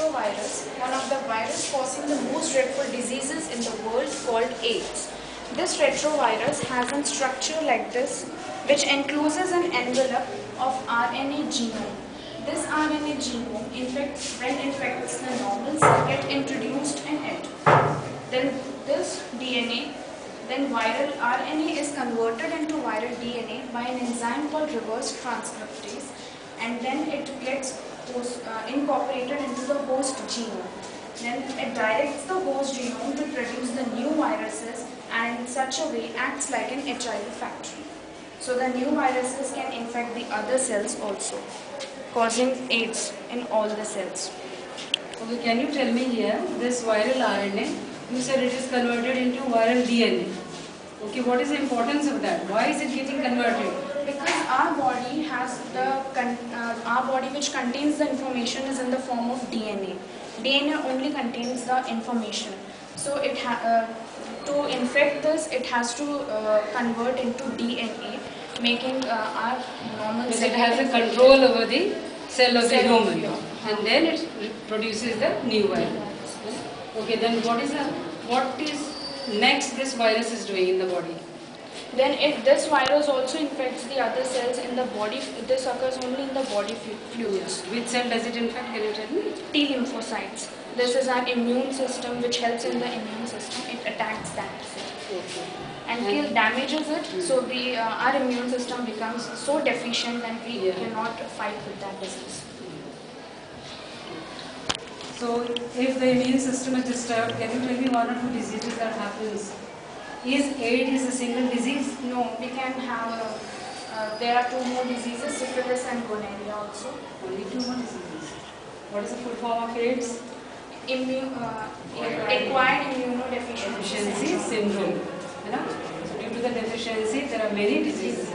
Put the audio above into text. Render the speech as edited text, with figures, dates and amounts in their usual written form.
retrovirus, one of the virus causing the most dreadful diseases in the world called AIDS. This retrovirus has a structure like this, which encloses an envelope of RNA genome. This RNA genome, when infects the normal cell, get introduced in it. Then this DNA, then viral RNA is converted into viral DNA by an enzyme called reverse transcriptase, and then it gets incorporated into the host genome. Then it directs the host genome to produce the new viruses, and in such a way acts like an HIV factory. So the new viruses can infect the other cells also, causing AIDS in all the cells. Okay, can you tell me here, this viral RNA, you said it is converted into viral DNA. Okay, what is the importance of that? Why is it getting converted? Because our body has our body which contains the information is in the form of DNA. DNA only contains the information. So it to infect this, it has to convert into DNA, making our normal Because cell. it has a control over the cell of the human, and then it produces the new virus. Okay, then what is next this virus is doing in the body? Then this virus also infects the other cells in the body. This occurs only in the body fluids. Which cell does it infect? Can you tell me? T lymphocytes. This is our immune system, which helps in the immune system. It attacks that cell. Okay. And damages it. So our immune system becomes so deficient that we cannot fight with that disease. So if the immune system is disturbed, can you tell me one or two diseases that happens? Is AIDS a single disease? No, we can have, there are two more diseases, syphilis and gonorrhea also. Only two more diseases. What is the full form of AIDS? Acquired immunodeficiency syndrome. So due to the deficiency, there are many diseases.